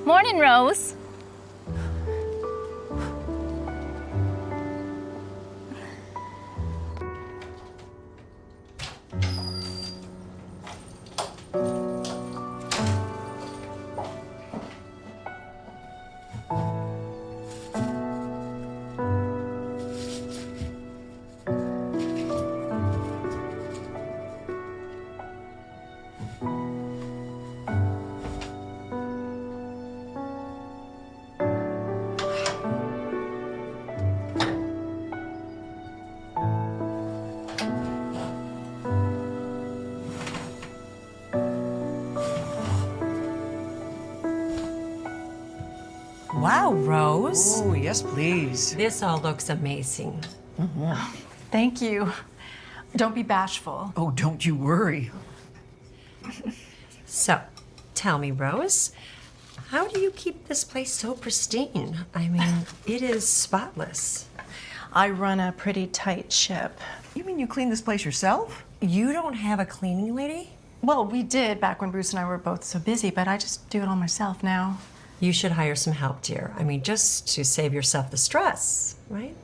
Morning, Rose. Wow, Rose. Oh, yes, please. This all looks amazing. Thank you. Don't be bashful. Oh, don't you worry. So, tell me, Rose, how do you keep this place so pristine? I mean, it is spotless. I run a pretty tight ship. You mean you clean this place yourself? You don't have a cleaning lady? Well, we did back when Bruce and I were both so busy, but I just do it all myself now. You should hire some help, dear. I mean, just to save yourself the stress, right?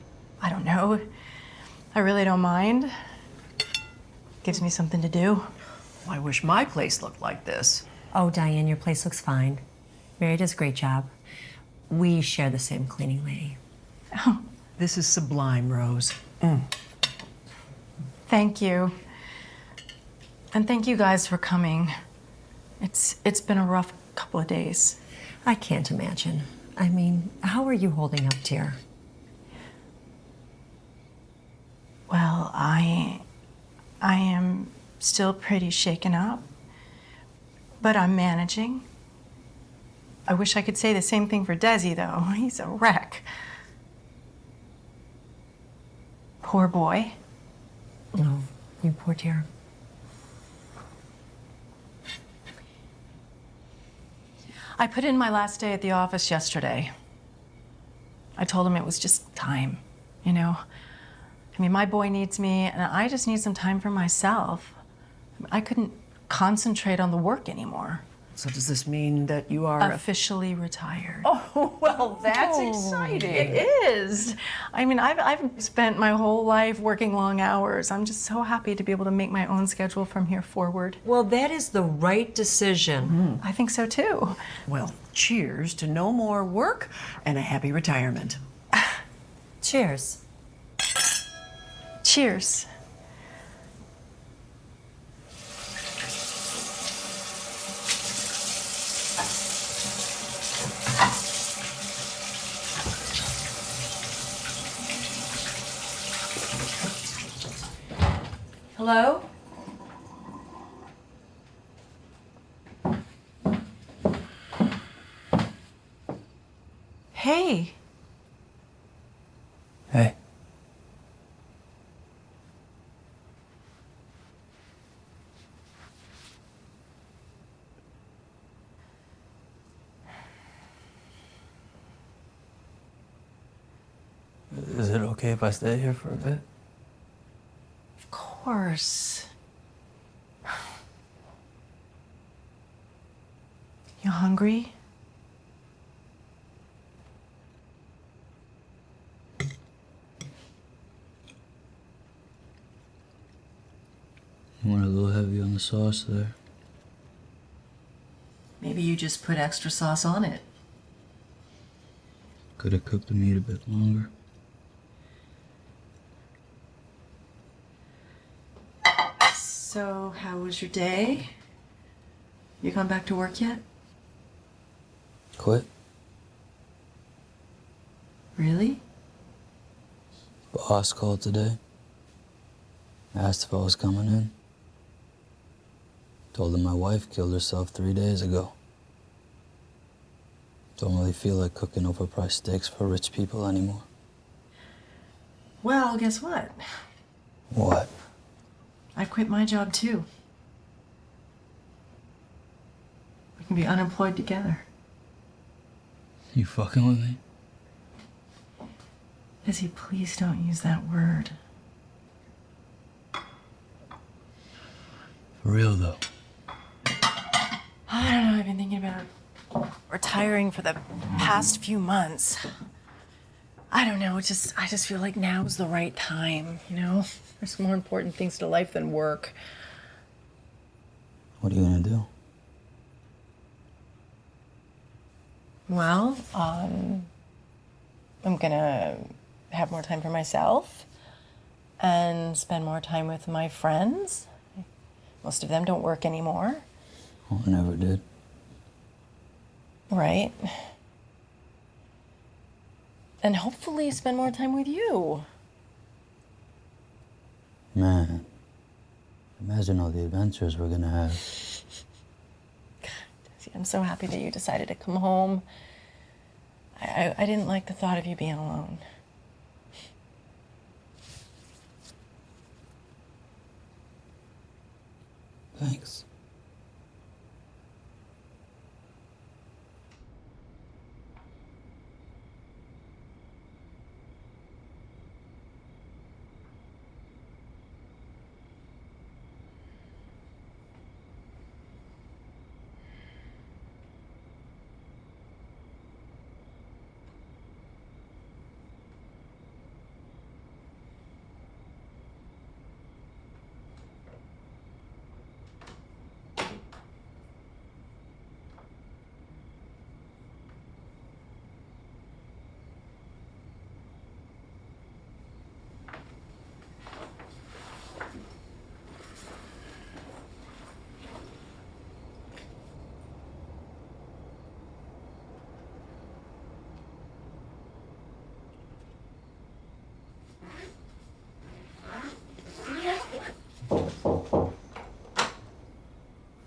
I don't know. I really don't mind. Gives me something to do. I wish my place looked like this. Oh, Diane, your place looks fine. Mary does a great job. We share the same cleaning lady. Oh, This is sublime, Rose. thank you. And thank you guys for coming. It's been a rough couple of days. I can't imagine. I mean, how are you holding up, dear? Well, I am still pretty shaken up, but I'm managing. I wish I could say the same thing for Desi, though. He's a wreck. Poor boy. Oh, you poor dear. I put in my last day at the office yesterday. I told him it was just time, you know? I mean, my boy needs me, and I just need some time for myself. I couldn't concentrate on the work anymore. So does this mean that you are Officially retired. Oh, well, that's exciting. It is. I mean, I've spent my whole life working long hours. I'm just so happy to be able to make my own schedule from here forward. Well, that is the right decision. I think so too. Well, cheers to no more work and a happy retirement. Cheers. Cheers. Hello? Hey. Hey. Is it okay if I stay here for a bit? Of course. You hungry? You went a little heavy on the sauce there. Maybe you just put extra sauce on it. Could have cooked the meat a bit longer. So, how was your day? You gone back to work yet? Quit? Really? Boss called today. Asked if I was coming in. Told him my wife killed herself 3 days ago. Don't really feel like cooking overpriced steaks for rich people anymore. Well, guess what? What? I quit my job too. We can be unemployed together. You fucking with me? Izzy, please don't use that word. For real though. I don't know, I've been thinking about retiring for the past few months. I don't know, I just feel like now's the right time, you know? There's more important things to life than work. What are you gonna do? Well, I'm gonna have more time for myself and spend more time with my friends. Most of them don't work anymore. Oh, I never did. Right. And hopefully spend more time with you. Man, imagine all the adventures we're gonna have. See, I'm so happy that you decided to come home. I didn't like the thought of you being alone. Thanks.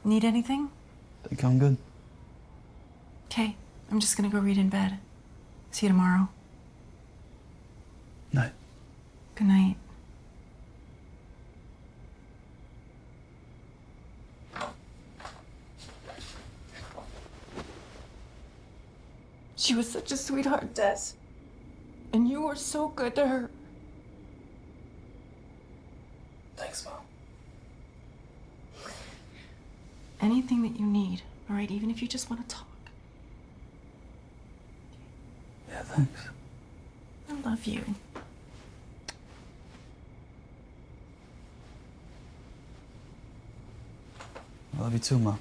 Need anything? Think I'm good? Okay, I'm just gonna go read in bed. See you tomorrow. Night. Good night. She was such a sweetheart, Des. And you were so good to her. Thanks, Mom. Anything that you need, all right? Even if you just want to talk. Yeah, thanks. I love you. I love you too, Mom.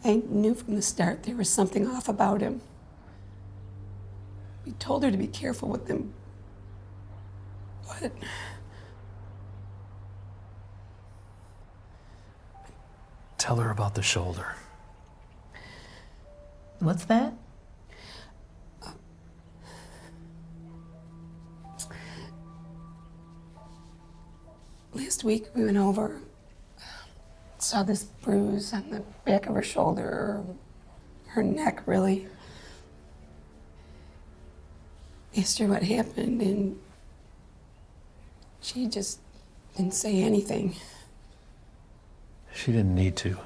I knew from the start there was something off about him. We told her to be careful with him, but Tell her about the shoulder. What's that? last week we went over, saw this bruise on the back of her shoulder, her neck really. Asked her what happened, and she just didn't say anything. She didn't need to.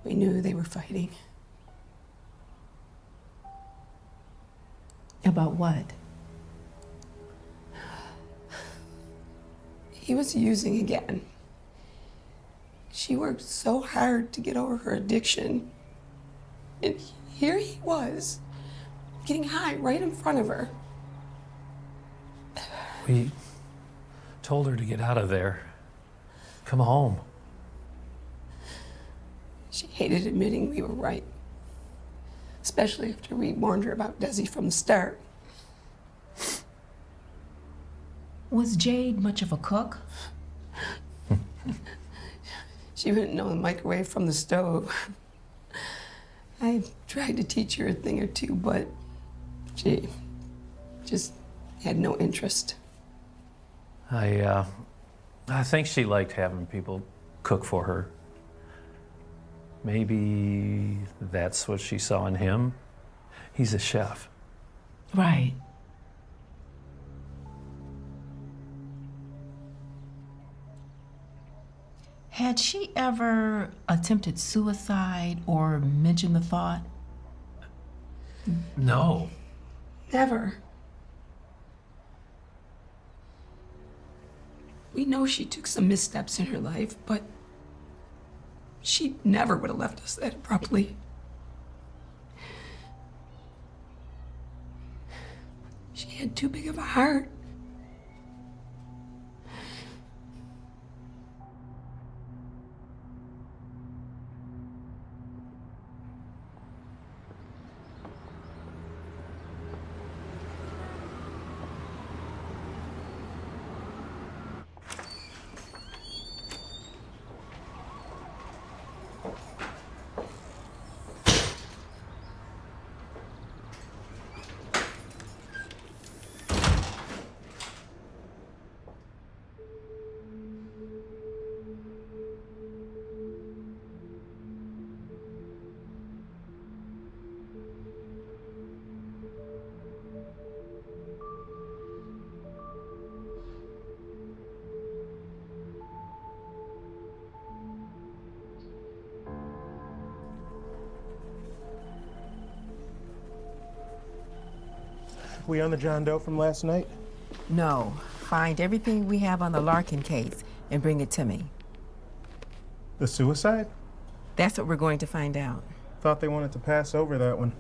We knew they were fighting. About what? he was using again. She worked so hard to get over her addiction. And here he was, getting high right in front of her. We told her to get out of there. Come home. She hated admitting we were right, especially after we warned her about Desi from the start. Was Jade much of a cook? She wouldn't know the microwave from the stove. I tried to teach her a thing or two, but she just had no interest. I think she liked having people cook for her. Maybe that's what she saw in him. He's a chef. Right. Had she ever attempted suicide or mentioned the thought? No. Never. We know she took some missteps in her life, but she never would have left us that abruptly. She had too big of a heart. We on the John Doe from last night? No. Find everything we have on the Larkin case and bring it to me. The suicide? That's what we're going to find out. Thought they wanted to pass over that one.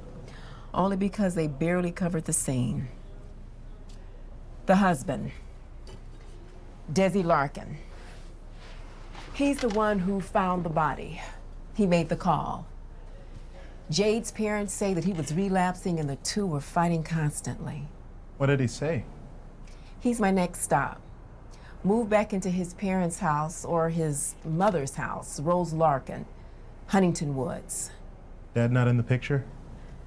Only because they barely covered the scene. The husband, Desi Larkin. He's the one who found the body. He made the call. Jade's parents say that he was relapsing and the two were fighting constantly. What did he say? He's my next stop. Move back into his parents' house or his mother's house, Rose Larkin, Huntington Woods. Dad not in the picture?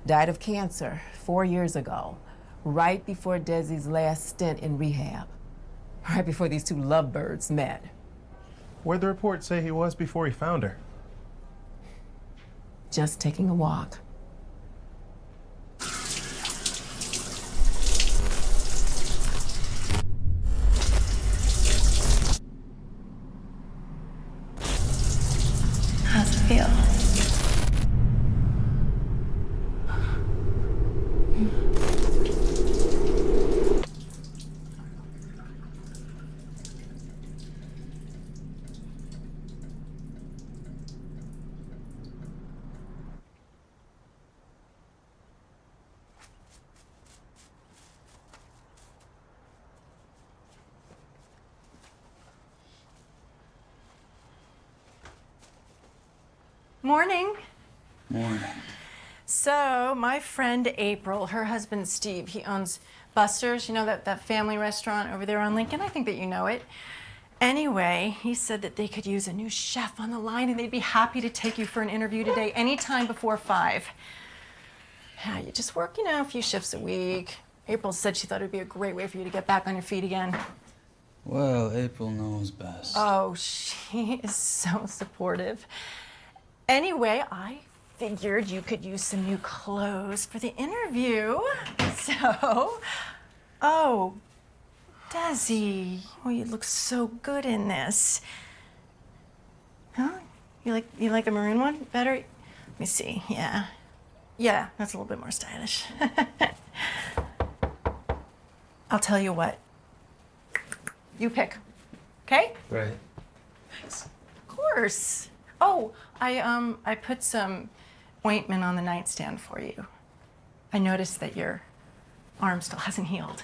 Died of cancer 4 years ago, right before Desi's last stint in rehab, right before these two lovebirds met. Where'd the report say he was before he found her? Just taking a walk. How's it feel? Morning. Morning. So, my friend April, her husband Steve, he owns Buster's, you know, that family restaurant over there on Lincoln. I think that you know it. Anyway, he said that they could use a new chef on the line and they'd be happy to take you for an interview today, anytime before 5. Yeah, you just work, you know, a few shifts a week. April said she thought it'd be a great way for you to get back on your feet again. Well, April knows best. Oh, she is so supportive. Anyway, I figured you could use some new clothes for the interview. So, oh, Desi, oh, you look so good in this. Huh? You like the maroon one better? Let me see. Yeah. Yeah, that's a little bit more stylish. I'll tell you what. You pick. okay? Right. Of course. Oh, I put some ointment on the nightstand for you. I noticed that your arm still hasn't healed.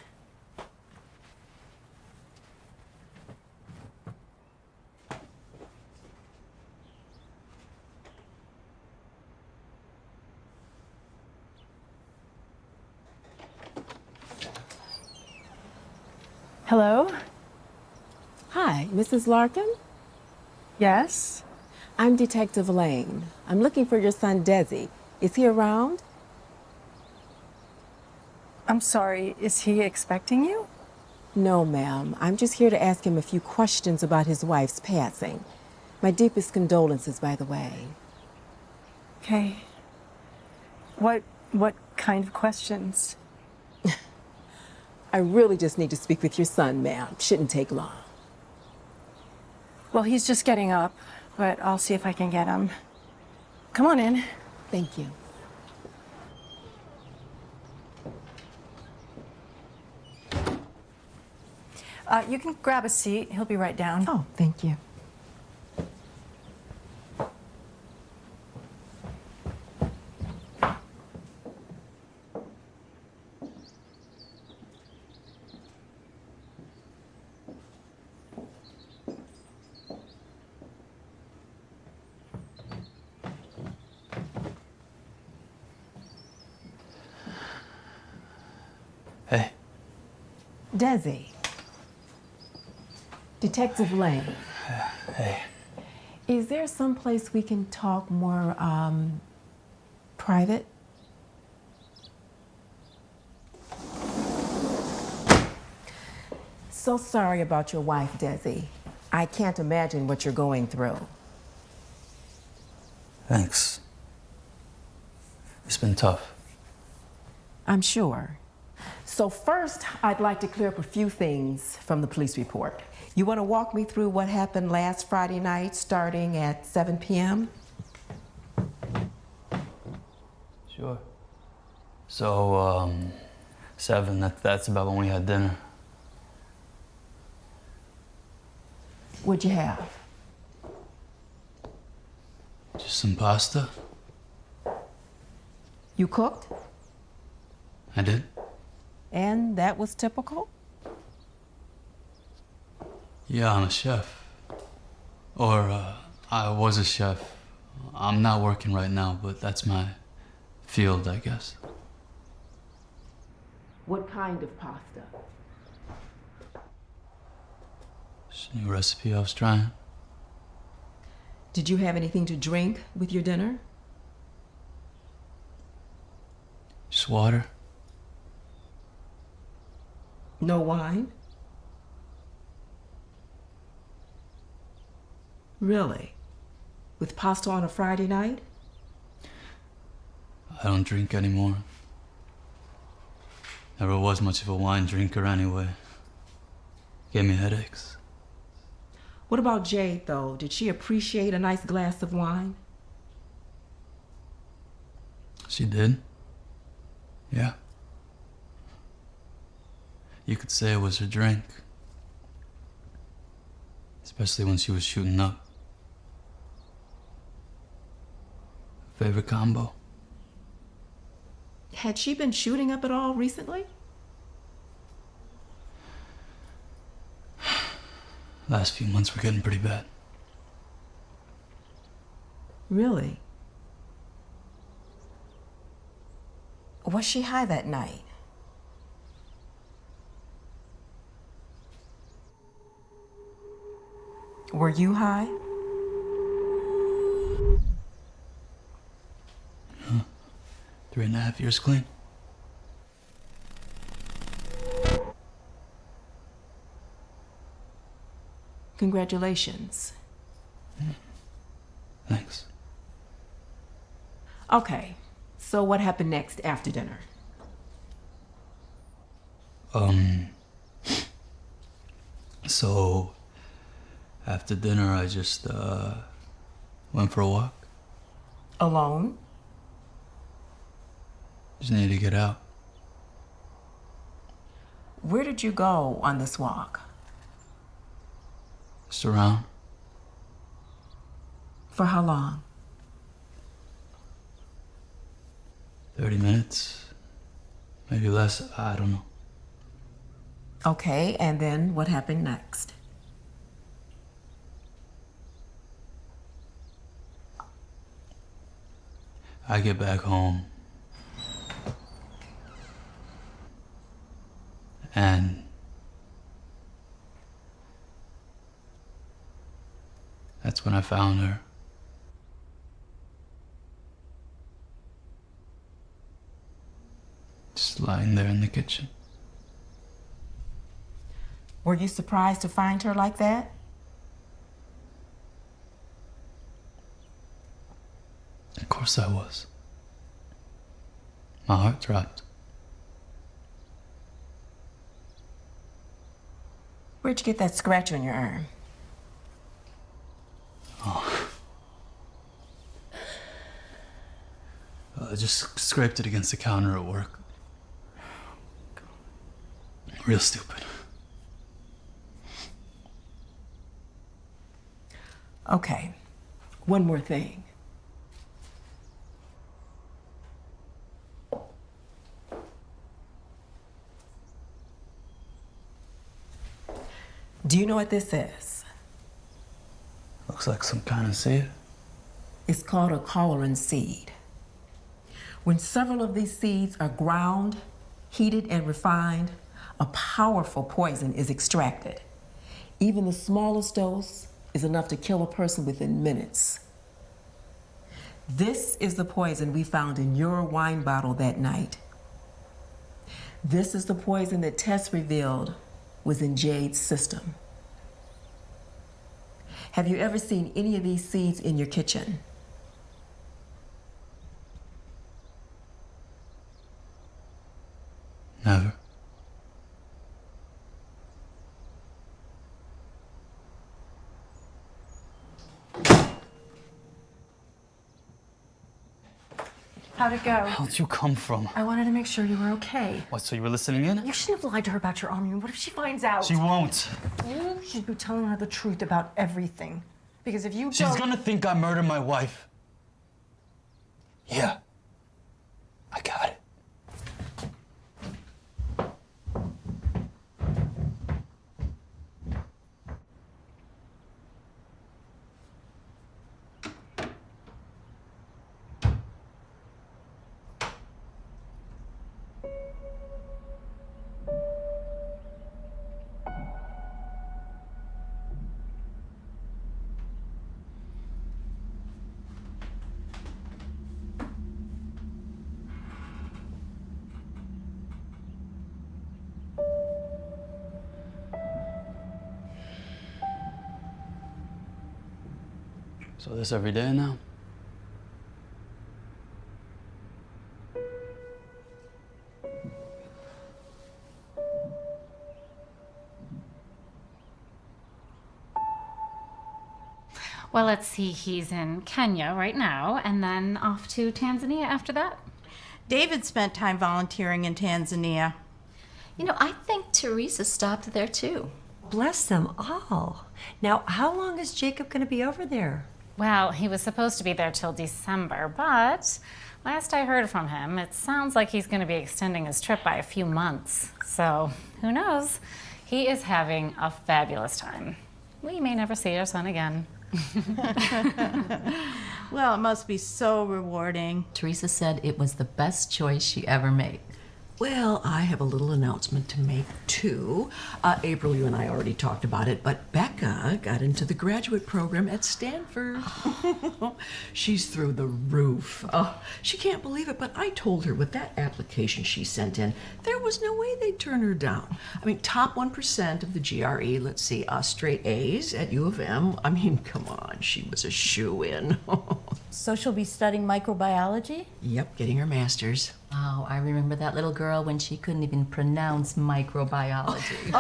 Hello? Hi, Mrs. Larkin? Yes? I'm Detective Lane. I'm looking for your son, Desi. Is he around? I'm sorry, is he expecting you? No, ma'am. I'm just here to ask him a few questions about his wife's passing. My deepest condolences, by the way. Okay. What kind of questions? I really just need to speak with your son, ma'am. Shouldn't take long. Well, he's just getting up, but I'll see if I can get him. Come on in. Thank you. You can grab a seat. He'll be right down. Oh, thank you. Hey. Desi. Detective Lane. Hey. Is there some place we can talk more, private? So sorry about your wife, Desi. I can't imagine what you're going through. Thanks. It's been tough. I'm sure. So first, I'd like to clear up a few things from the police report. You want to walk me through what happened last Friday night, starting at 7 p.m.? Sure. So, 7, that's about when we had dinner. What'd you have? Just some pasta. You cooked? I did. And that was typical? Yeah, I'm a chef. Or, I was a chef. I'm not working right now, but that's my field, I guess. What kind of pasta? Just a new recipe I was trying. Did you have anything to drink with your dinner? Just water. No wine? Really? With pasta on a Friday night? I don't drink anymore. Never was much of a wine drinker anyway. Gave me headaches. What about Jade, though? Did she appreciate a nice glass of wine? She did. Yeah. You could say it was her drink. Especially when she was shooting up. Favorite combo. Had she been shooting up at all recently? Last few months were getting pretty bad. Really? Was she high that night? Were you high? 3.5 years clean. Congratulations. Thanks. Okay, so what happened next after dinner? So after dinner I just went for a walk. Alone? Just needed to get out. Where did you go on this walk? Just around. For how long? 30 minutes. Maybe less. I don't know. Okay, and then what happened next? I get back home. And that's when I found her. Just lying there in the kitchen. Were you surprised to find her like that? Of course I was. My heart dropped. Where'd you get that scratch on your arm? I just scraped it against the counter at work. Real stupid. Okay, one more thing. Do you know what this is? Looks like some kind of seed. It's called a colorant seed. When several of these seeds are ground, heated, and refined, a powerful poison is extracted. Even the smallest dose is enough to kill a person within minutes. This is the poison we found in your wine bottle that night. This is the poison that tests revealed was in Jade's system. Have you ever seen any of these seeds in your kitchen? Never. How'd it go? Where'd you come from? I wanted to make sure you were okay. What, so you were listening in? You shouldn't have lied to her about your arm. What if she finds out? She won't. You should be telling her the truth about everything. Because if you She's don't... gonna think I murdered my wife. Yeah. I got it. So this every day now? Well, let's see, he's in Kenya right now, and then off to Tanzania after that. David spent time volunteering in Tanzania. You know, I think Teresa stopped there too. Bless them all. Now, how long is Jacob going to be over there? Well, he was supposed to be there till December, but last I heard from him, it sounds like he's going to be extending his trip by a few months. So, who knows? He is having a fabulous time. We may never see our son again. Well, it must be so rewarding. Teresa said it was the best choice she ever made. Well, I have a little announcement to make, too. April, you and I already talked about it, but Becca got into the graduate program at Stanford. She's through the roof. Oh, she can't believe it, but I told her with that application she sent in, there was no way they'd turn her down. I mean, top 1% of the GRE, let's see, straight A's at U of M. I mean, come on, she was a shoo-in. So she'll be studying microbiology? Yep, getting her master's. Oh, I remember that little girl when she couldn't even pronounce microbiology.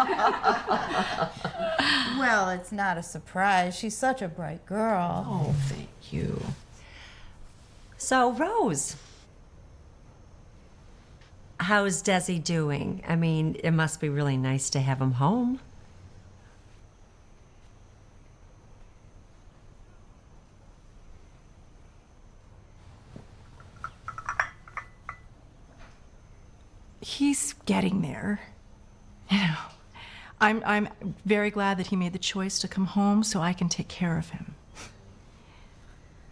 Well, it's not a surprise. She's such a bright girl. Oh, thank you. So, Rose, how's Desi doing? I mean, it must be really nice to have him home. he's getting there. You know, I'm very glad that he made the choice to come home so I can take care of him.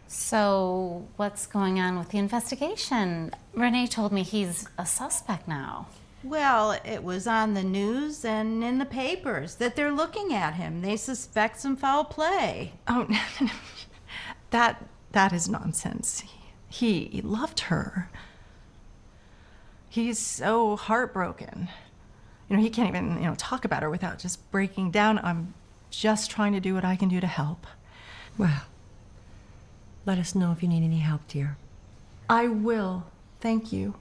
So, what's going on with the investigation? Renee told me he's a suspect now. Well, it was on the news and in the papers that they're looking at him. They suspect some foul play. Oh, no. That is nonsense. He loved her. He's so heartbroken. You know, he can't even, talk about her without just breaking down. I'm just trying to do what I can do to help. Well, let us know if you need any help, dear. I will. Thank you.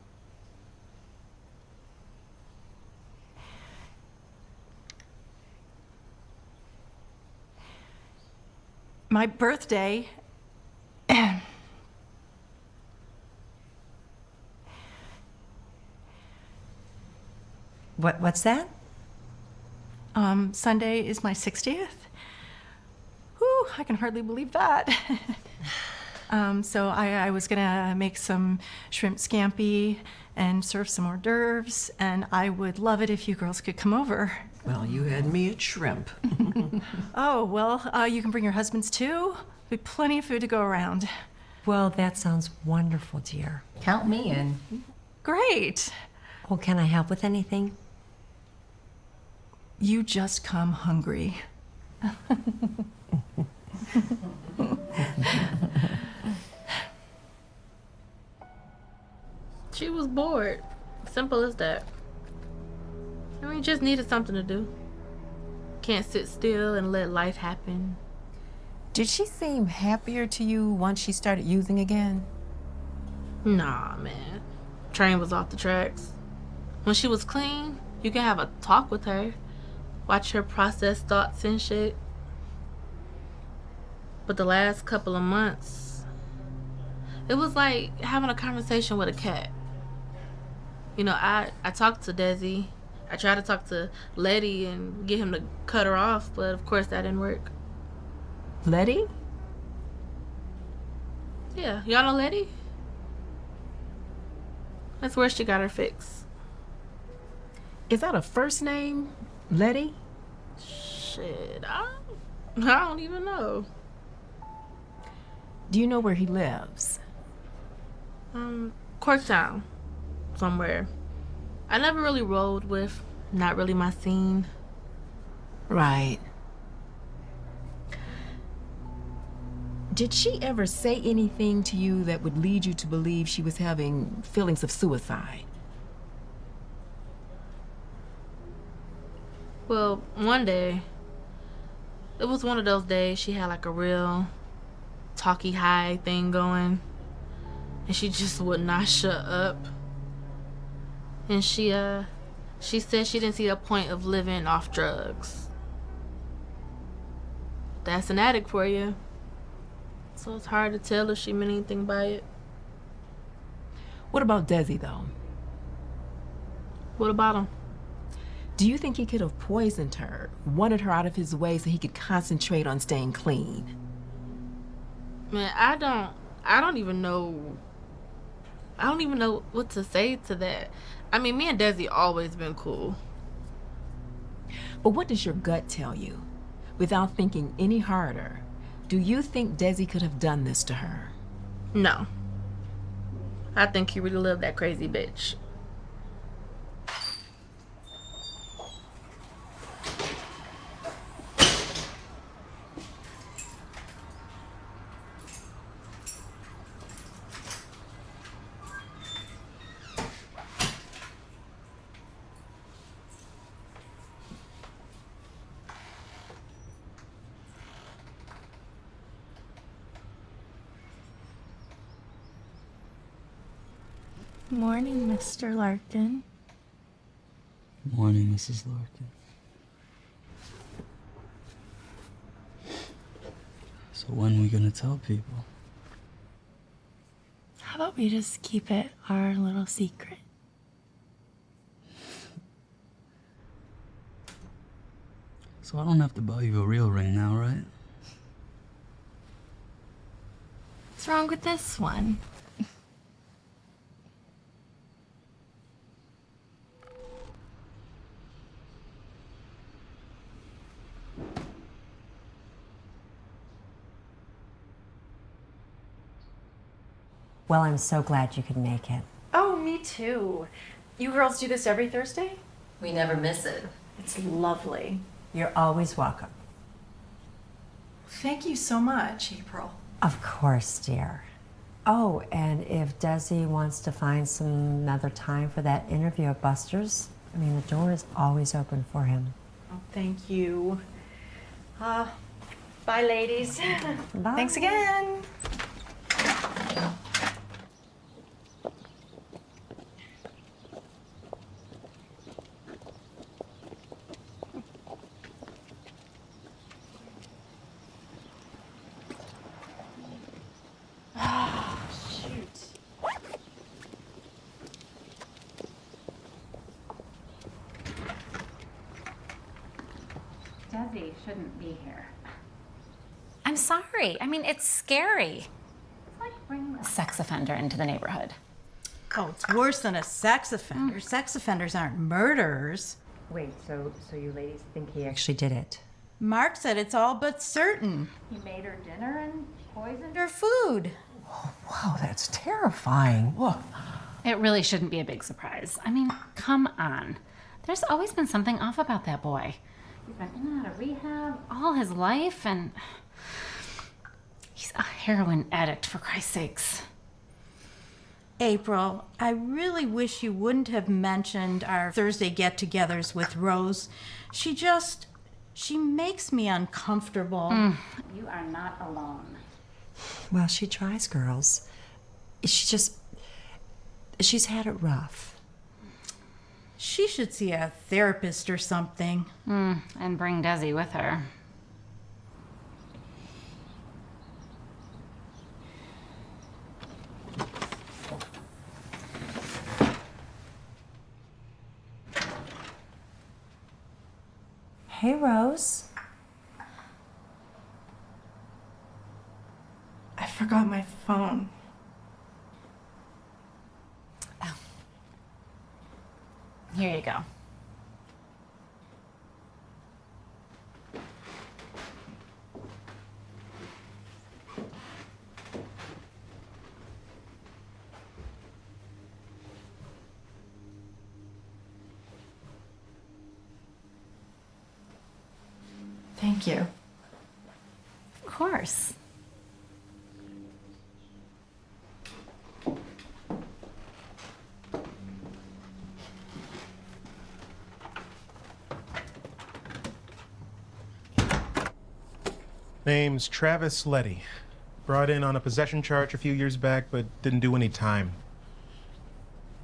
My birthday. What's that? Sunday is my 60th. Whew, I can hardly believe that. So I was gonna make some shrimp scampi and serve some hors d'oeuvres, and I would love it if you girls could come over. Well, you had me at shrimp. Oh, well, you can bring your husbands too. There'll be plenty of food to go around. Well, that sounds wonderful, dear. Count me in. Great. Well, can I help with anything? You just come hungry. She was bored. Simple as that. I mean, just needed something to do. Can't sit still and let life happen. Did she seem happier to you once she started using again? Nah, man. Train was off the tracks. When she was clean, you can have a talk with her. Watch her process thoughts and shit. But the last couple of months, it was like having a conversation with a cat. You know, I talked to Desi. I tried to talk to Letty and get him to cut her off, but of course that didn't work. Letty? Yeah, y'all know Letty? That's where she got her fix. Is that a first name? Letty? Shit, I don't even know. Do you know where he lives? Corktown. Somewhere. I never really rolled with, not really my scene. Right. Did she ever say anything to you that would lead you to believe she was having feelings of suicide? Well, one day, it was one of those days she had like a real talky high thing going, and she just would not shut up. And she said she didn't see the point of living off drugs. That's an addict for you. So it's hard to tell if she meant anything by it. What about Desi, though? What about him? Do you think he could have poisoned her, wanted her out of his way so he could concentrate on staying clean? Man, I don't even know what to say to that. I mean, me and Desi always been cool. But what does your gut tell you? Without thinking any harder, do you think Desi could have done this to her? No. I think he really loved that crazy bitch. Morning, Mr. Larkin. Morning, Mrs. Larkin. So when are we gonna tell people? How about we just keep it our little secret? So I don't have to buy you a real ring now, right? What's wrong with this one? Well, I'm so glad you could make it. Oh, me too. You girls do this every Thursday? We never miss it. It's lovely. You're always welcome. Thank you so much, April. Of course, dear. Oh, and if Desi wants to find some another time for that interview at Buster's, I mean, the door is always open for him. Oh, thank you. Bye, ladies. Bye. Thanks again. Desi shouldn't be here. I'm sorry. I mean, it's scary. It's like bringing a sex offender into the neighborhood. Oh, it's worse than a sex offender. Sex offenders aren't murderers. Wait, so you ladies think he actually did it? Mark said it's all but certain. He made her dinner and poisoned her food. Wow, that's terrifying. Look. It really shouldn't be a big surprise. I mean, come on. There's always been something off about that boy. He's been in and out of rehab all his life, and he's a heroin addict, for Christ's sakes. April, I really wish you wouldn't have mentioned our Thursday get-togethers with Rose. She makes me uncomfortable. You are not alone. Well, she tries, girls. She's had it rough. She should see a therapist or something. And bring Desi with her. Hey, Rose. I forgot my phone. Here you go. Thank you. Of course. Name's Travis Letty. Brought in on a possession charge a few years back, but didn't do any time.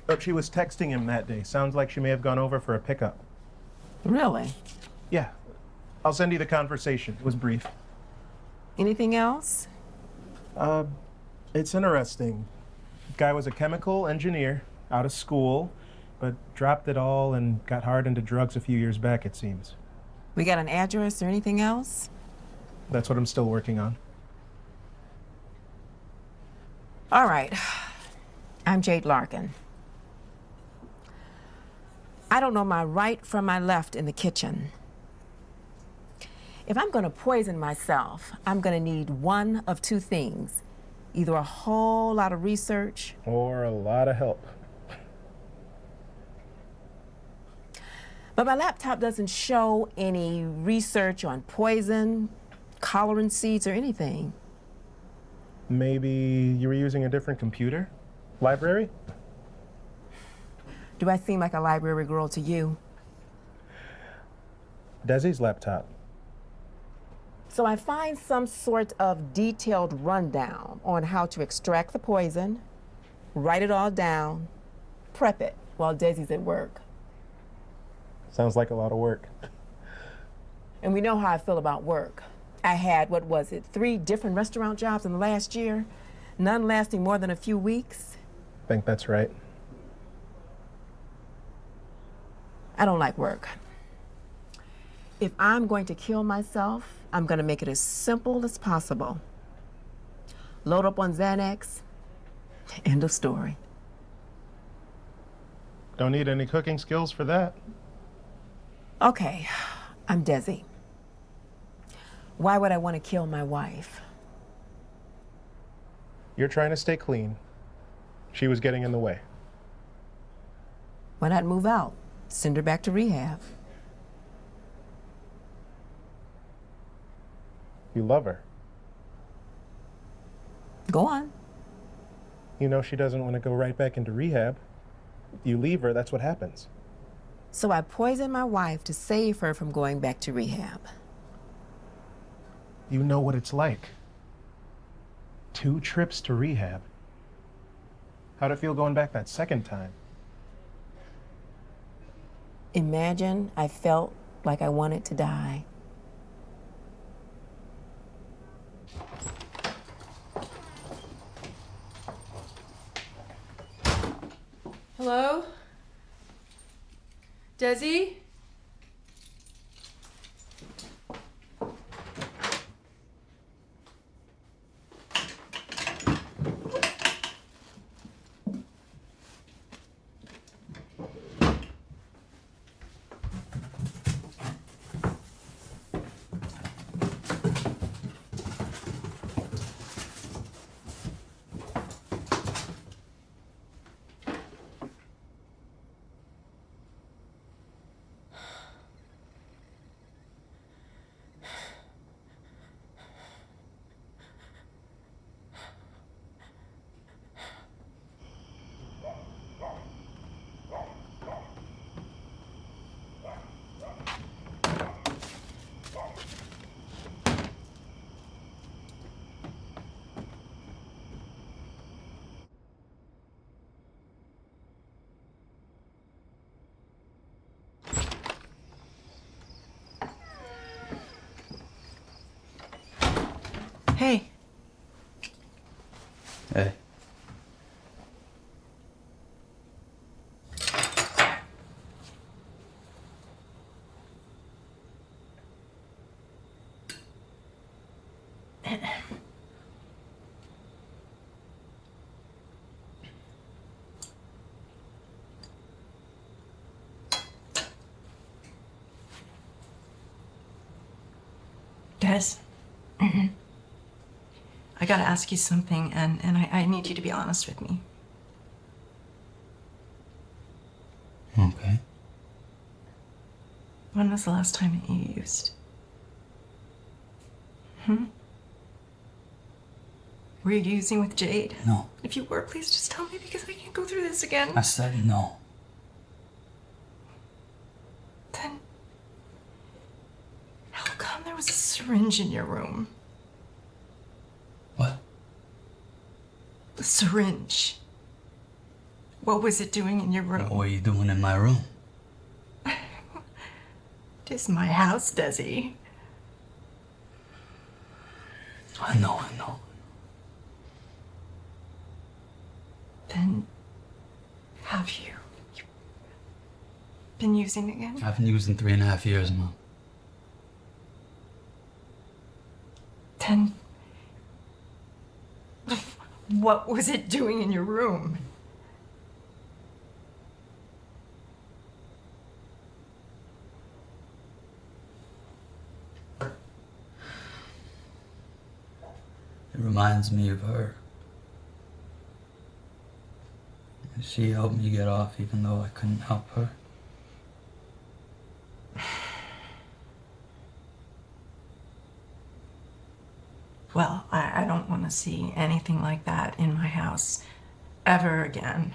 But she was texting him that day. Sounds like she may have gone over for a pickup. Really? Yeah. I'll send you the conversation. It was brief. Anything else? It's interesting. Guy was a chemical engineer, out of school, but dropped it all and got hard into drugs a few years back, it seems. We got an address or anything else? That's what I'm still working on. All right. I'm Jade Larkin. I don't know my right from my left in the kitchen. If I'm going to poison myself, I'm going to need one of two things. Either a whole lot of research Or a lot of help. But my laptop doesn't show any research on poison, coloring seeds, or anything. Maybe you were using a different computer? Library? Do I seem like a library girl to you? Desi's laptop. So I find some sort of detailed rundown on how to extract the poison, write it all down, prep it while Desi's at work. Sounds like a lot of work. And we know how I feel about work. I had, 3 different restaurant jobs in the last year, none lasting more than a few weeks. I think that's right. I don't like work. If I'm going to kill myself, I'm going to make it as simple as possible. Load up on Xanax, end of story. Don't need any cooking skills for that. Okay, I'm Desi. Why would I want to kill my wife? You're trying to stay clean. She was getting in the way. Why not move out? Send her back to rehab. You love her. Go on. You know she doesn't want to go right back into rehab. You leave her, that's what happens. So I poisoned my wife to save her from going back to rehab. You know what it's like. 2 trips to rehab. How'd it feel going back that second time? Imagine I felt like I wanted to die. Hello? Desi? Hey. Hey. Des. I gotta ask you something, and I need you to be honest with me. Okay. When was the last time that you used? Were you using with Jade? No. If you were, please just tell me because I can't go through this again. I said no. Then how come there was a syringe in your room? What? The syringe. What was it doing in your room? What were you doing in my room? It is my house, Desi. I know. Then have you been using again? I've been using 3.5 years, Mom. Then what was it doing in your room? It reminds me of her. She helped me get off even though I couldn't help her. Well, I don't want to see anything like that in my house ever again.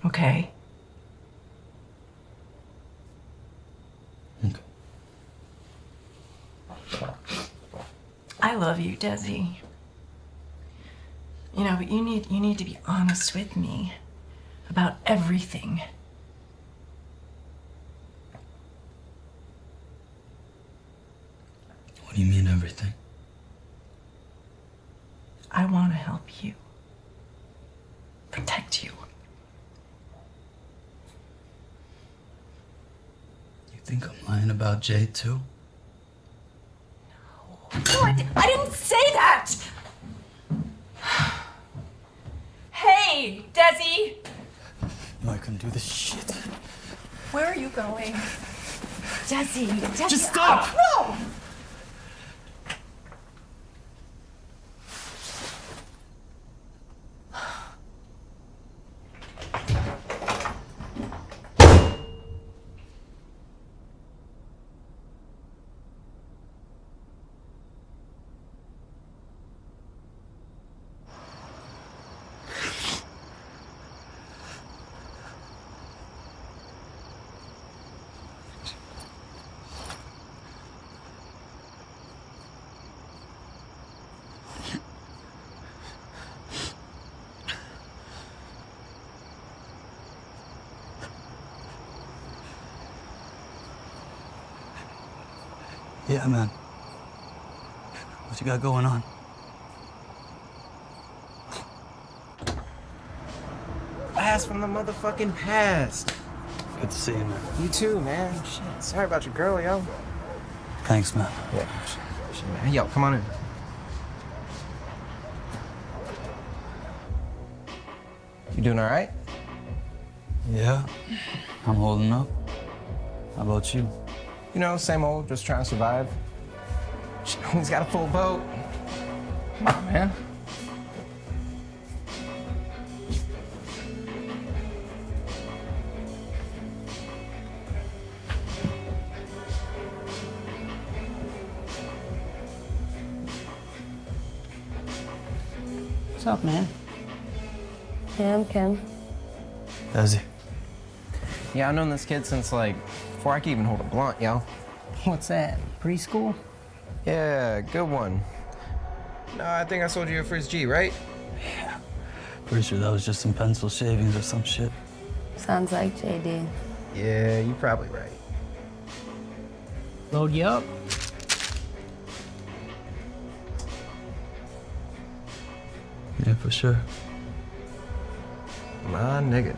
Okay? Okay. I love you, Desi. You know, but you need to be honest with me about everything. What do you mean everything? I want to help you. Protect you. You think I'm lying about Jade too? No, I didn't say that! Hey, Desi! No, I couldn't do this shit. Where are you going? Desi! Just stop! Oh, no! Yeah, man. What you got going on? Blast from the motherfucking past. Good to see you, man. You too, man. Shit, sorry about your girl, yo. Thanks, man. Yeah. Shit, man. Yo, come on in. You doing all right? Yeah, I'm holding up. How about you? You know, same old, just trying to survive. Shit, he's got a full boat. Come on, man. What's up, man? Yeah, I'm Kim. Desi. Yeah, I've known this kid since, like, before I could even hold a blunt, yo. What's that? Preschool? Yeah, good one. No, I think I sold you your first G, right? Yeah. Pretty sure that was just some pencil shavings or some shit. Sounds like JD. Yeah, you're probably right. Load you up? Yeah, for sure. My nigga.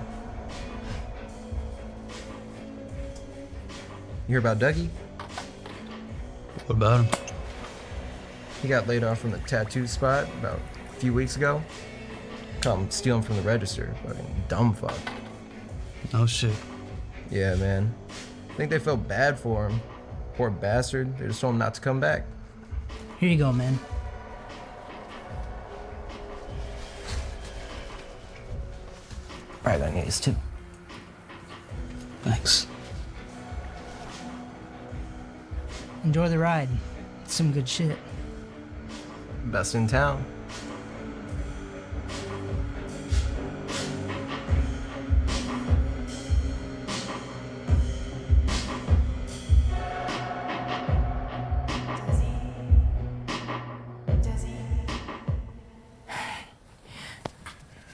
You hear about Dougie? What about him? He got laid off from the tattoo spot about a few weeks ago. Caught him stealing from the register. Fucking dumb fuck. No shit. Yeah, man. I think they felt bad for him. Poor bastard. They just told him not to come back. Here you go, man. Right on yours, too. Thanks. Enjoy the ride. It's some good shit. Best in town.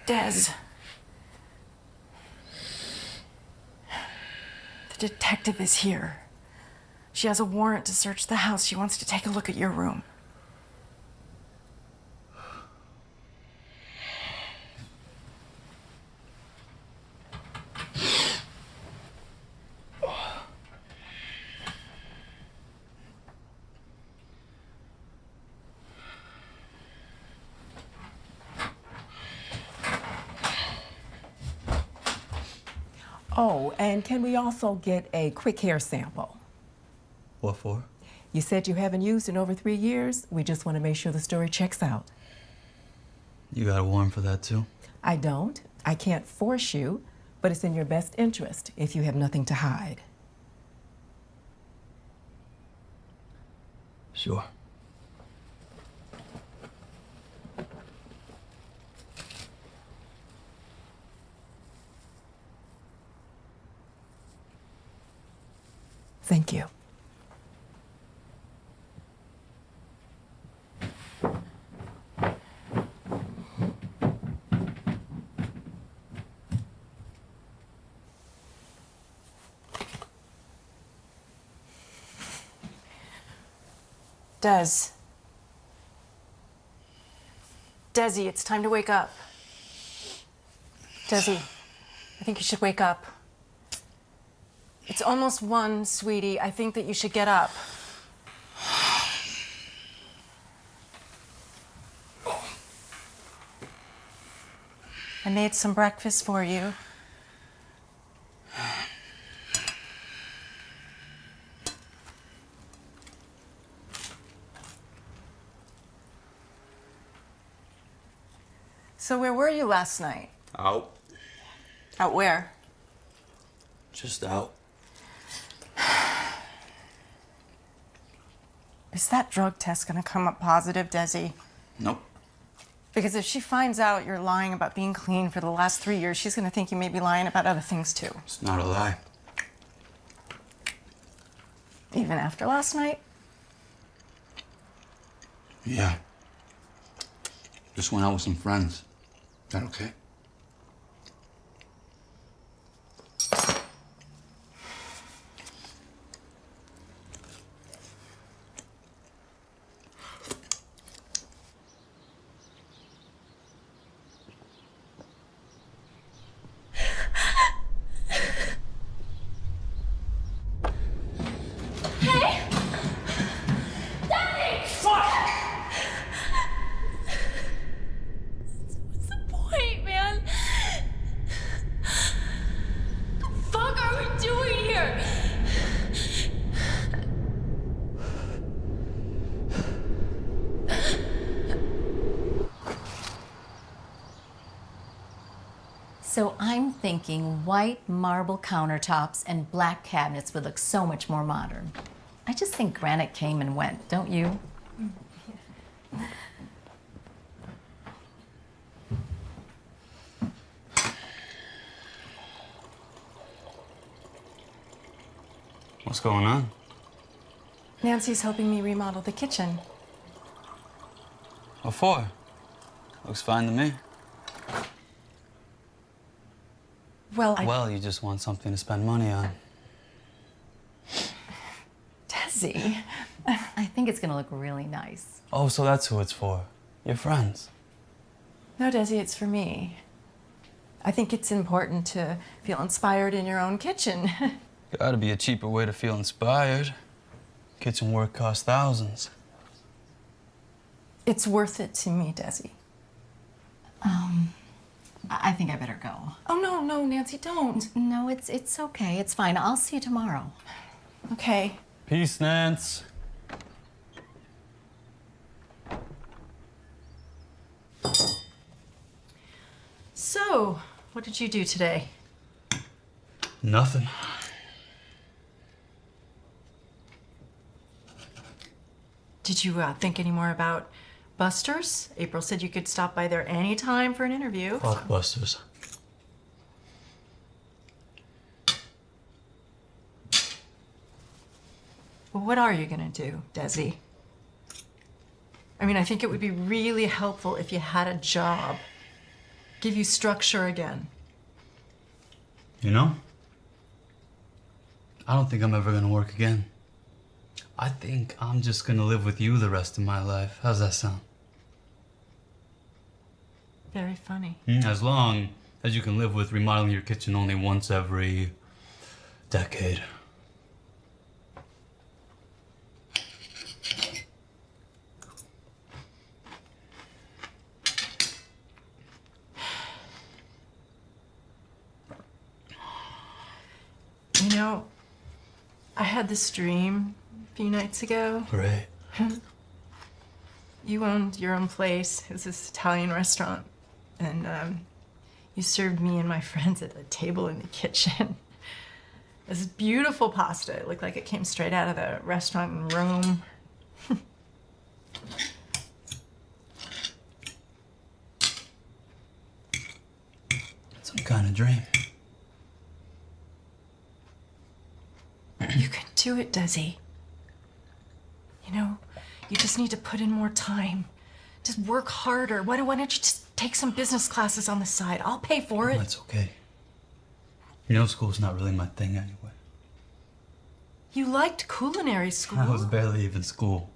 Des. The detective is here. She has a warrant to search the house. She wants to take a look at your room. Oh, and can we also get a quick hair sample? What for? You said you haven't used in over 3 years. We just want to make sure the story checks out. You got a warrant for that too? I don't. I can't force you, but it's in your best interest if you have nothing to hide. Sure. Thank you. Desi, it's time to wake up. Desi, I think you should wake up. It's almost 1, sweetie. I think that you should get up. I made some breakfast for you. So where were you last night? Out. Out where? Just out. Is that drug test gonna come up positive, Desi? Nope. Because if she finds out you're lying about being clean for the last 3 years, she's gonna think you may be lying about other things too. It's not a lie. Even after last night? Yeah. Just went out with some friends. Is that okay? So I'm thinking white marble countertops and black cabinets would look so much more modern. I just think granite came and went, don't you? What's going on? Nancy's helping me remodel the kitchen. What for? Looks fine to me. Well, you just want something to spend money on. Desi. I think it's gonna look really nice. Oh, so that's who it's for. Your friends. No, Desi, it's for me. I think it's important to feel inspired in your own kitchen. Gotta be a cheaper way to feel inspired. Kitchen work costs thousands. It's worth it to me, Desi. I think I better go. Oh, no, Nancy, don't. No, it's okay. It's fine. I'll see you tomorrow. Okay. Peace, Nance. So, what did you do today? Nothing. Did you think any more about Buster's? April said you could stop by there anytime for an interview. Fuck Buster's. Well, what are you gonna do, Desi? I mean, I think it would be really helpful if you had a job. Give you structure again. You know? I don't think I'm ever gonna work again. I think I'm just gonna live with you the rest of my life. How's that sound? Very funny. As long as you can live with remodeling your kitchen only once every decade. You know, I had this dream a few nights ago. Great. You owned your own place. It was this Italian restaurant. And you served me and my friends at a table in the kitchen. This beautiful pasta. It looked like it came straight out of the restaurant in Rome. Some kind of dream. You can do it, Desi. You know, you just need to put in more time. Just work harder. Why don't you just take some business classes on the side? I'll pay for it. That's okay. You know, school's not really my thing anyway. You liked culinary school. I was barely even school.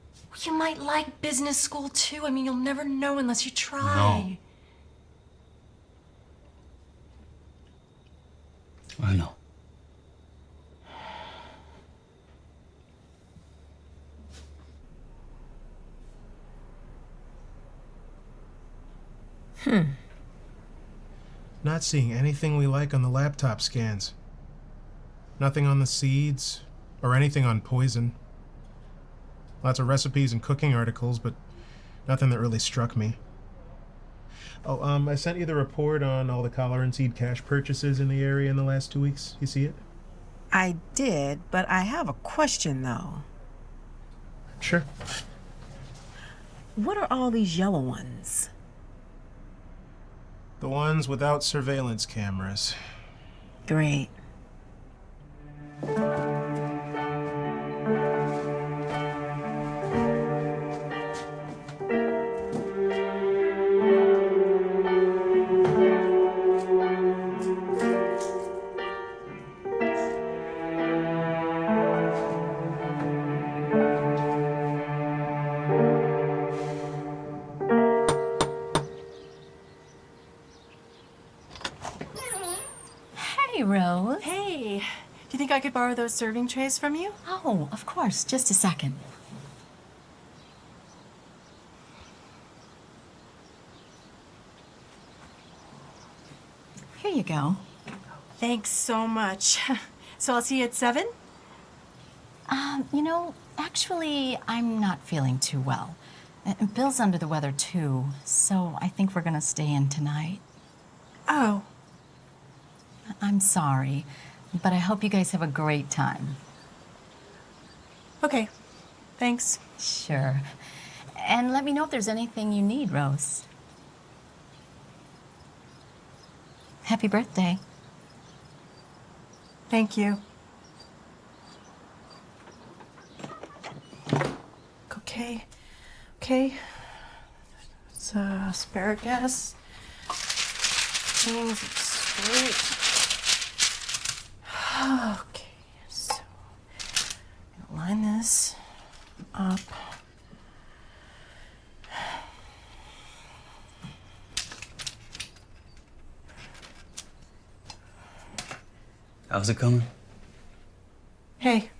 You might like business school too. I mean, you'll never know unless you try. No. I know. Not seeing anything we like on the laptop scans. Nothing on the seeds, or anything on poison. Lots of recipes and cooking articles, but nothing that really struck me. Oh, I sent you the report on all the collar and seed cash purchases in the area in the last 2 weeks. You see it? I did, but I have a question, though. Sure. What are all these yellow ones? The ones without surveillance cameras. Great. Hey, Rose. Hey, do you think I could borrow those serving trays from you? Oh, of course. Just a second. Here you go. Thanks so much. So I'll see you at 7? You know, actually, I'm not feeling too well. Bill's under the weather, too, so I think we're gonna stay in tonight. Oh. I'm sorry, but I hope you guys have a great time. Okay, thanks. Sure. And let me know if there's anything you need, Rose. Happy birthday. Thank you. Okay, okay. It's asparagus. Things straight. Okay, so I'm gonna line this up. How's it coming? Hey.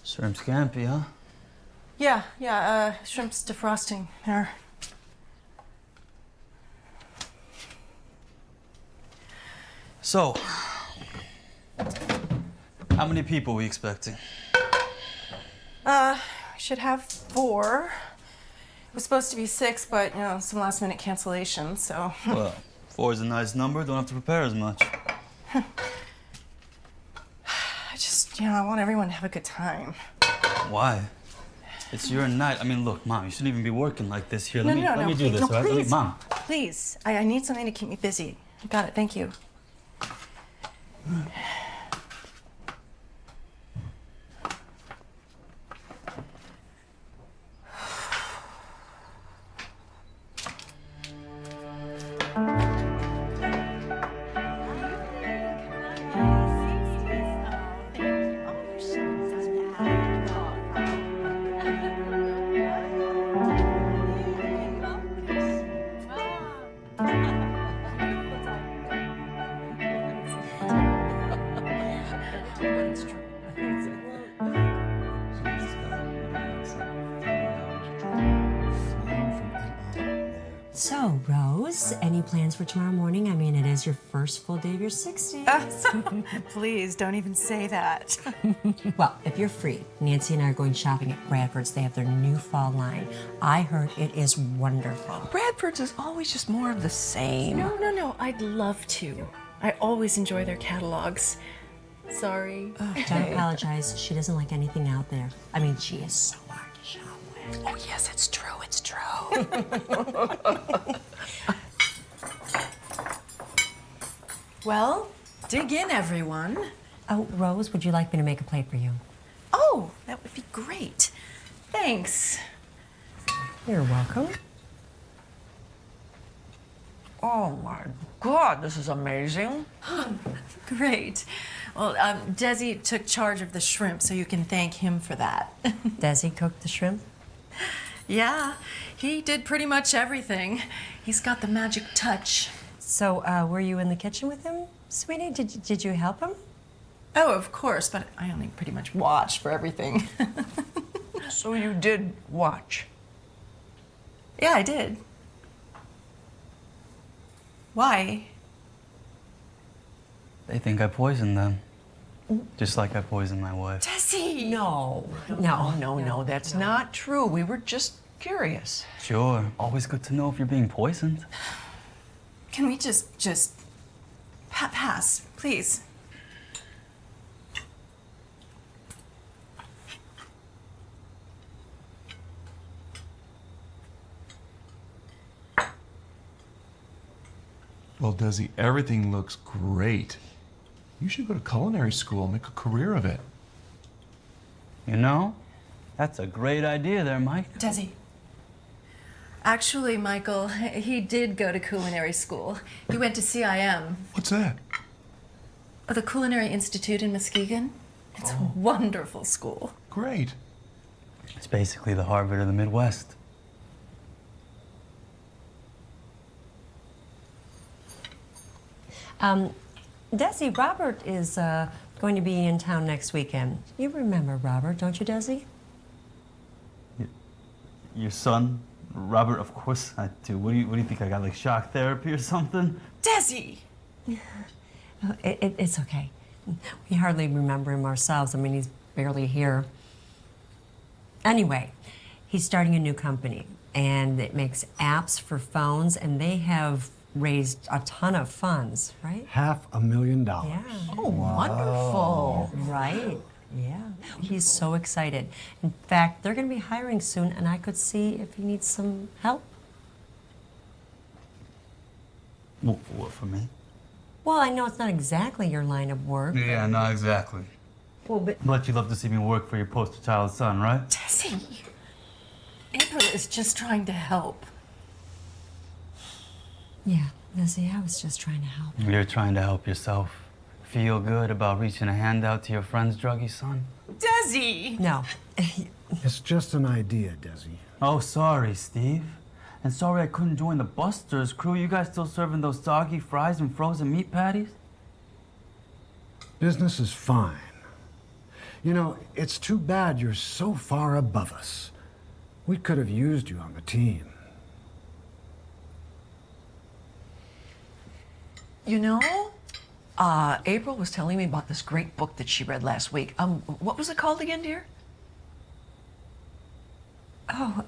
Shrimp scampi, huh? Yeah, shrimp's defrosting there. So, how many people are we expecting? We should have 4. It was supposed to be 6, but, some last minute cancellations, so. Well, 4 is a nice number. Don't have to prepare as much. I want everyone to have a good time. Why? It's your night. I mean, look, Mom, you shouldn't even be working like this here. No, Let me do this, no, all right? please. Mom. Please, I need something to keep me busy. I got it, thank you. So, Rose, any plans for tomorrow morning? I mean, it is your first full day of your 60s. Please, don't even say that. Well, if you're free, Nancy and I are going shopping at Bradford's. They have their new fall line. I heard it is wonderful. Bradford's is always just more of the same. No, I'd love to. I always enjoy their catalogs. Sorry. Don't apologize. She doesn't like anything out there. I mean, she is so hard to shop with. Oh, yes, it's true, it's true. Well, dig in, everyone. Oh, Rose, would you like me to make a plate for you? Oh, that would be great. Thanks. You're welcome. Oh my God, this is amazing. Great. Well, Desi took charge of the shrimp, so you can thank him for that. Desi cooked the shrimp? Yeah, he did pretty much everything. He's got the magic touch. So, were you in the kitchen with him, sweetie? Did you help him? Oh, of course, but I only pretty much watched for everything. So you did watch? Yeah, I did. Why? They think I poisoned them. Just like I poisoned my wife. Desi! No, that's not true. We were just curious. Sure. Always good to know if you're being poisoned. Can we just pass, please? Well, Desi, everything looks great. You should go to culinary school and make a career of it. You know, that's a great idea there, Mike. Desi. Actually, Michael, he did go to culinary school. He went to CIM. What's that? The Culinary Institute in Muskegon. It's a wonderful school. Great. It's basically the Harvard of the Midwest. Desi, Robert is going to be in town next weekend. You remember Robert, don't you, Desi? Your son, Robert, of course I do. What do you think? I got like shock therapy or something? Desi! It's okay. We hardly remember him ourselves. I mean, he's barely here. Anyway, he's starting a new company, and it makes apps for phones, and they have raised a ton of funds, right? $500,000. Yeah. Oh, wonderful. Right. Yeah. He's so excited. In fact, they're going to be hiring soon, and I could see if he needs some help. What for me? Well, I know it's not exactly your line of work. Yeah, not exactly. Well, But you love to see me work for your poster child son, right? Desi, April is just trying to help. Yeah, Desi, I was just trying to help. You're trying to help yourself. Feel good about reaching a hand out to your friend's druggy son? Desi! No. It's just an idea, Desi. Oh, sorry, Steve. And sorry I couldn't join the Busters crew. You guys still serving those soggy fries and frozen meat patties? Business is fine. You know, it's too bad you're so far above us. We could have used you on the team. You know, April was telling me about this great book that she read last week. What was it called again, dear? Oh,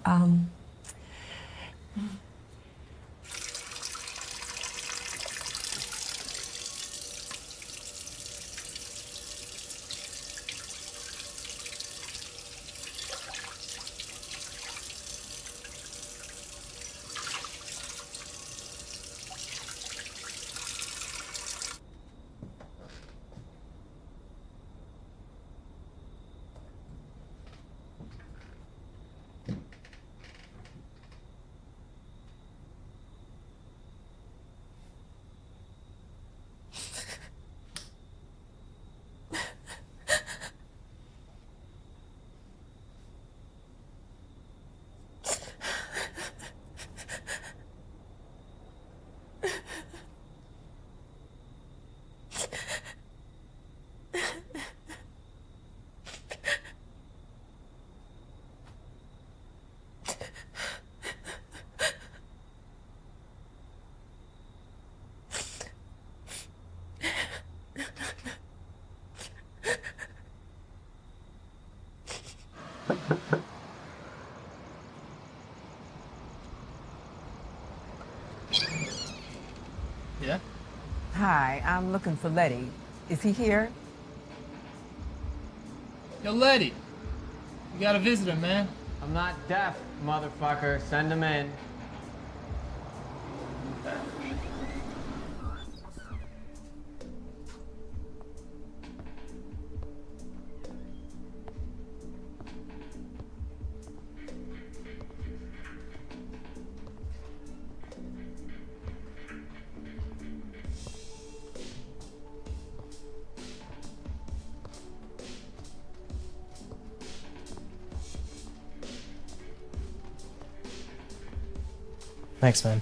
Yeah? Hi, I'm looking for Letty. Is he here? Yo, Letty. You got a visitor, man. I'm not deaf, motherfucker. Send him in. Thanks, man.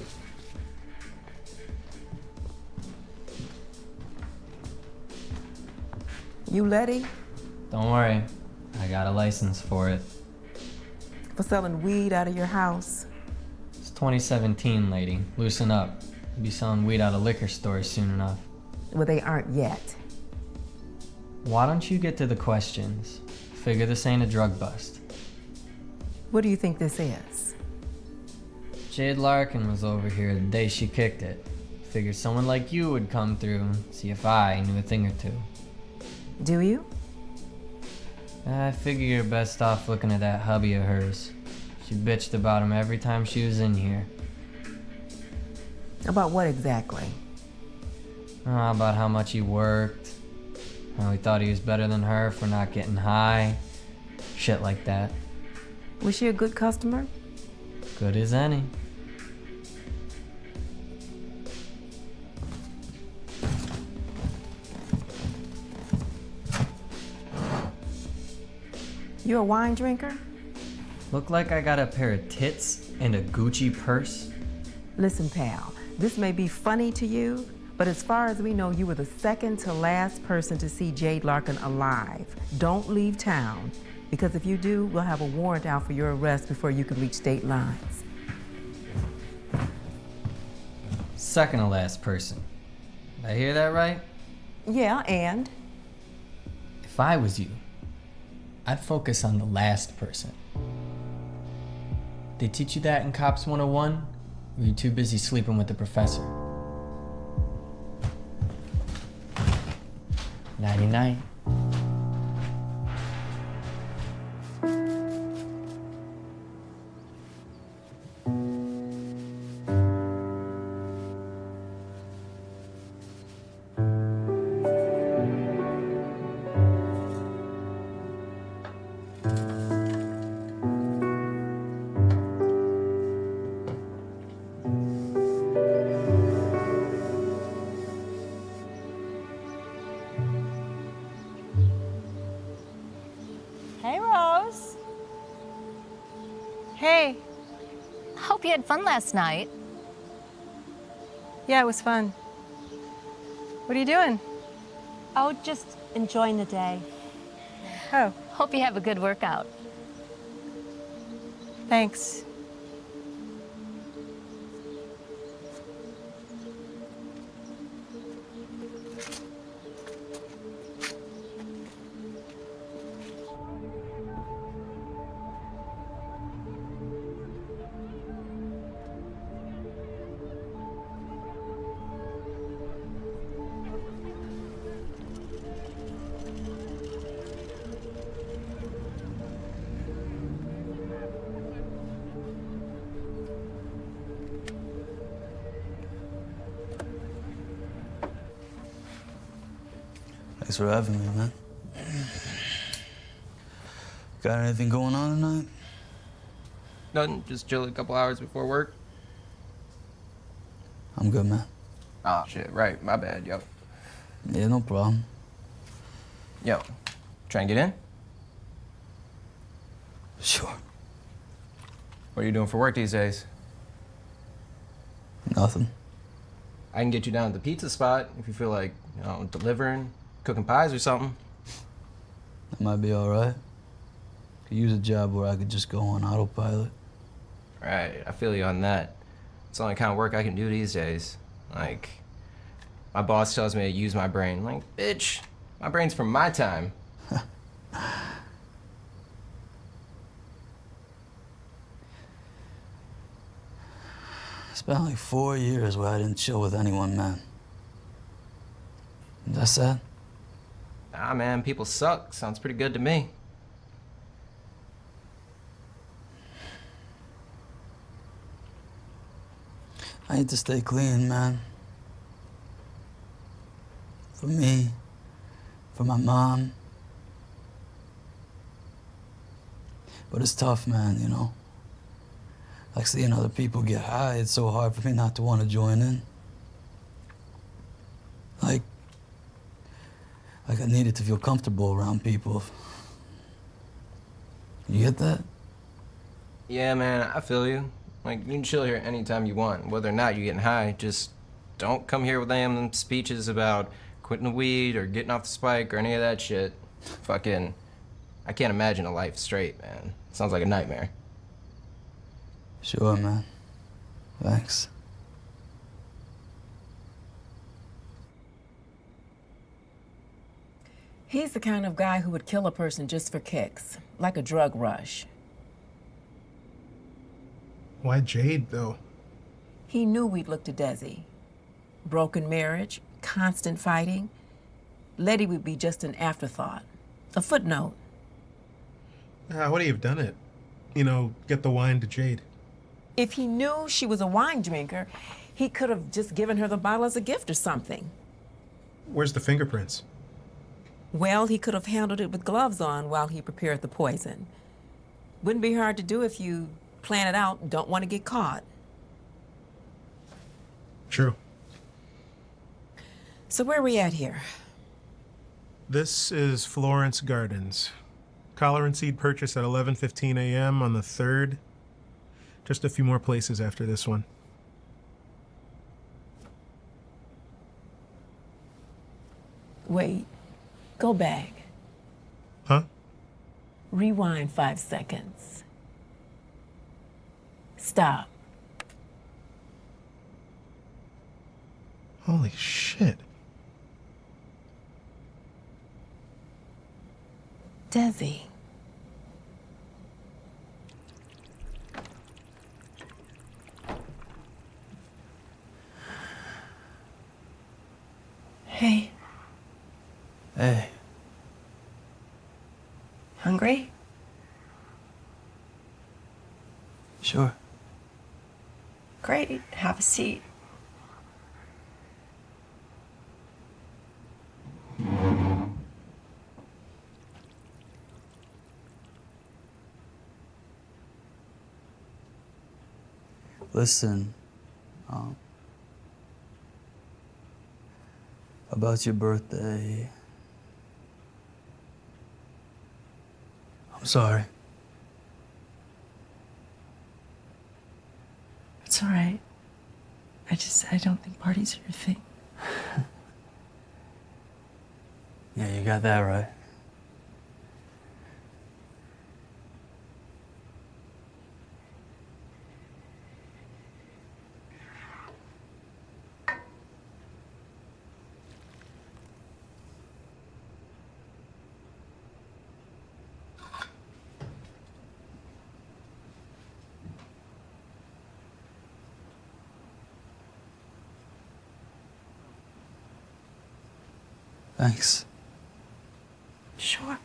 You Letty? Don't worry. I got a license for it. For selling weed out of your house? It's 2017, lady. Loosen up. You'll be selling weed out of liquor stores soon enough. Well, they aren't yet. Why don't you get to the questions? Figure this ain't a drug bust. What do you think this is? Jade Larkin was over here the day she kicked it. Figured someone like you would come through, see if I knew a thing or two. Do you? I figure you're best off looking at that hubby of hers. She bitched about him every time she was in here. About what exactly? About how much he worked, how he thought he was better than her for not getting high, shit like that. Was she a good customer? Good as any. You a wine drinker? Look like I got a pair of tits and a Gucci purse. Listen, pal, this may be funny to you, but as far as we know, you were the second to last person to see Jade Larkin alive. Don't leave town, because if you do, we'll have a warrant out for your arrest before you can reach state lines. Second to last person. Did I hear that right? Yeah, and? If I was you, I'd focus on the last person. They teach you that in Cops 101? Or are you too busy sleeping with the professor? Nighty-night. Hey, Rose. Hey. Hope you had fun last night. Yeah, it was fun. What are you doing? Oh, just enjoying the day. Oh. Hope you have a good workout. Thanks. Thanks for having me, man. Got anything going on tonight? Nothing, just chill a couple hours before work. I'm good, man. Oh, shit, right, my bad, yo. Yeah, no problem. Yo, try and get in? Sure. What are you doing for work these days? Nothing. I can get you down at the pizza spot if you feel like, delivering, cooking pies or something. That might be all right. Could use a job where I could just go on autopilot. Right, I feel you on that. It's the only kind of work I can do these days. Like, my boss tells me to use my brain. I'm like, bitch, my brain's from my time. Spent like 4 years where I didn't chill with anyone, man. Is that sad? Nah, man, people suck. Sounds pretty good to me. I need to stay clean, man. For me, for my mom. But it's tough, man, you know? Like seeing other people get high, it's so hard for me not to want to join in. Like I needed to feel comfortable around people. You get that? Yeah, man, I feel you. Like, you can chill here anytime you want, whether or not you're getting high. Just don't come here with them speeches about quitting the weed or getting off the spike or any of that shit. Fucking, I can't imagine a life straight, man. Sounds like a nightmare. Sure, man. Thanks. He's the kind of guy who would kill a person just for kicks, like a drug rush. Why Jade, though? He knew we'd look to Desi. Broken marriage, constant fighting. Letty would be just an afterthought, a footnote. Would he have done it? You know, get the wine to Jade. If he knew she was a wine drinker, he could have just given her the bottle as a gift or something. Where's the fingerprints? Well, he could have handled it with gloves on while he prepared the poison. Wouldn't be hard to do if you plan it out and don't want to get caught. True. So where are we at here? This is Florence Gardens. Collar and seed purchase at 11:15 a.m. on the 3rd. Just a few more places after this one. Wait. Go back. Huh? Rewind 5 seconds. Stop. Holy shit. Desi. Hungry? Sure. Great. Have a seat. Listen, about your birthday. I'm sorry. It's all right. I don't think parties are your thing. Yeah, you got that right. Thanks. Sure.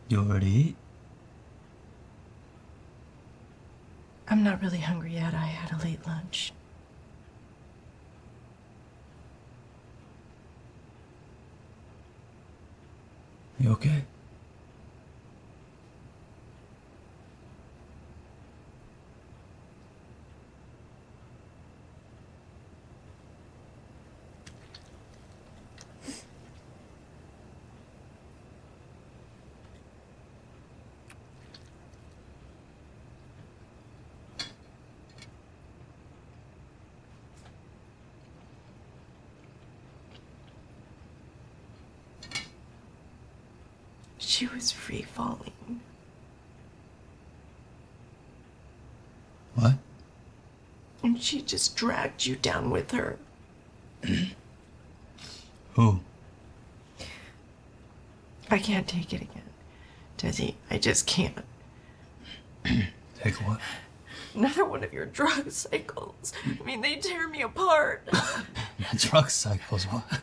You already eat? I'm not really hungry yet. I had a late lunch. You okay? She was free falling. What? And she just dragged you down with her. Who? I can't take it again. Desi, I just can't. Take what? Another one of your drug cycles. I mean, they tear me apart. Drug cycles, what?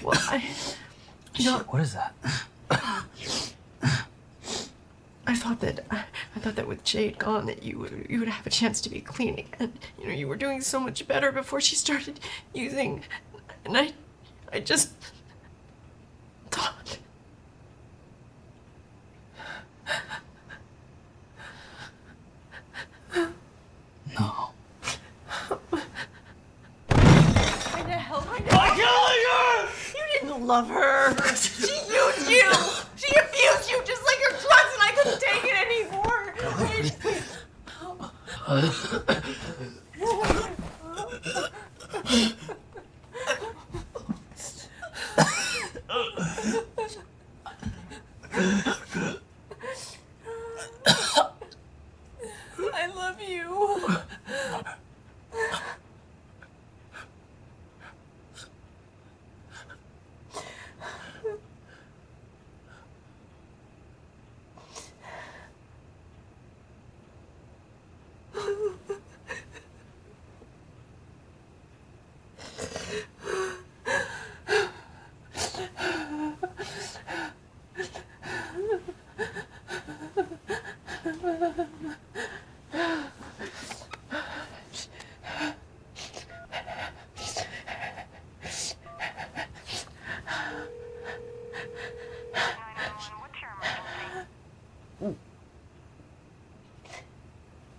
Well, Shit, what is that? I thought that with Jade gone, that you would have a chance to be clean again. You know, you were doing so much better before she started using, and I just thought. No. Why the hell? I'm killing her! You didn't love her. She used you. She abused you just like your drugs, and I couldn't take it anymore. I love you.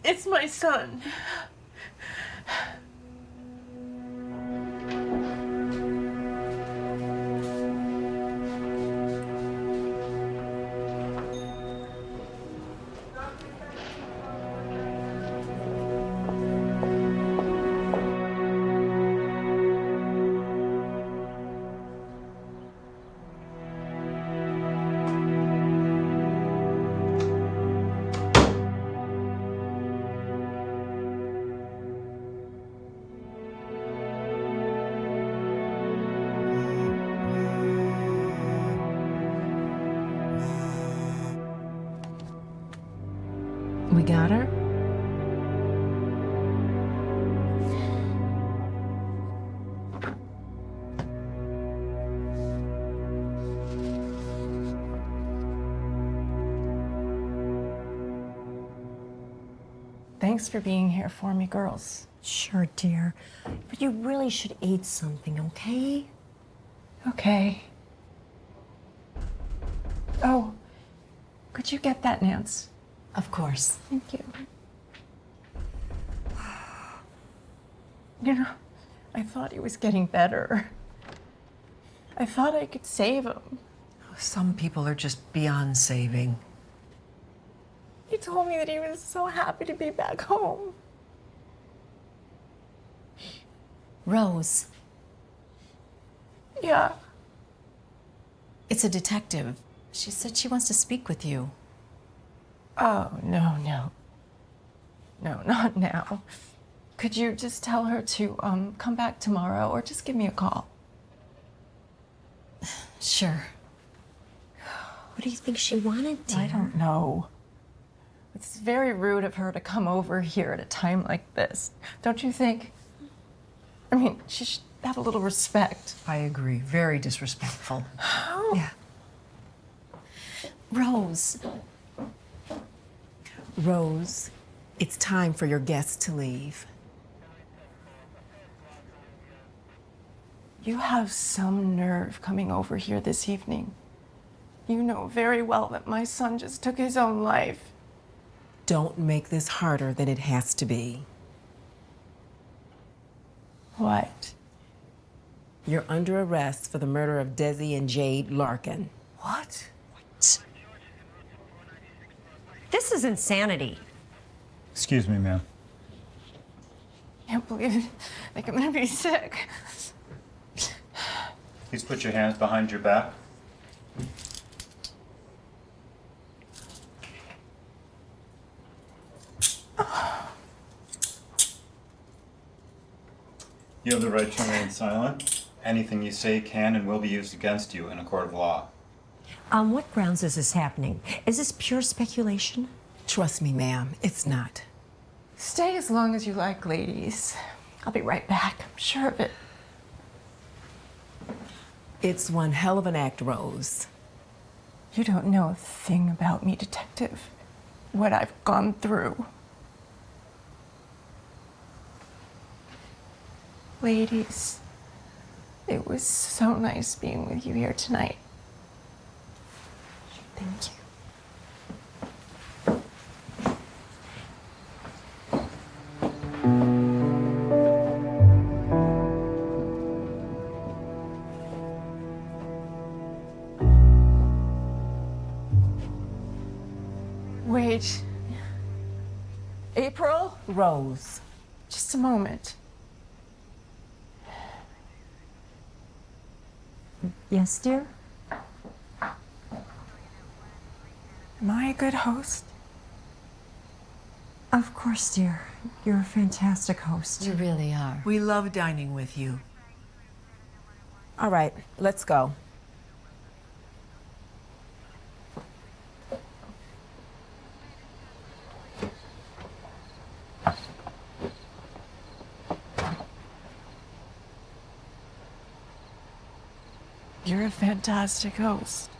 It's my son. We got her? Thanks for being here for me, girls. Sure, dear. But you really should eat something, okay? Okay. Oh, could you get that, Nance? Of course. Thank you. You know, I thought he was getting better. I thought I could save him. Some people are just beyond saving. He told me that he was so happy to be back home. Rose. Yeah. It's a detective. She said she wants to speak with you. Oh, no. No, not now. Could you just tell her to come back tomorrow or just give me a call? Sure. What do you think she wanted, dear? I don't know. It's very rude of her to come over here at a time like this. Don't you think? I mean, she should have a little respect. I agree. Very disrespectful. How? Yeah. Rose. Rose, it's time for your guests to leave. You have some nerve coming over here this evening. You know very well that my son just took his own life. Don't make this harder than it has to be. What? You're under arrest for the murder of Desi and Jade Larkin. What? This is insanity. Excuse me, ma'am. I can't believe it. I think I'm gonna be sick. Please put your hands behind your back. You have the right to remain silent. Anything you say can and will be used against you in a court of law. On what grounds is this happening? Is this pure speculation? Trust me, ma'am, it's not. Stay as long as you like, ladies. I'll be right back. I'm sure of it. It's one hell of an act, Rose. You don't know a thing about me, detective. What I've gone through. Ladies, it was so nice being with you here tonight. Thank you. Wait. April? Rose. Just a moment. Yes, dear? Am I a good host? Of course, dear. You're a fantastic host. You really are. We love dining with you. All right, let's go. You're a fantastic host.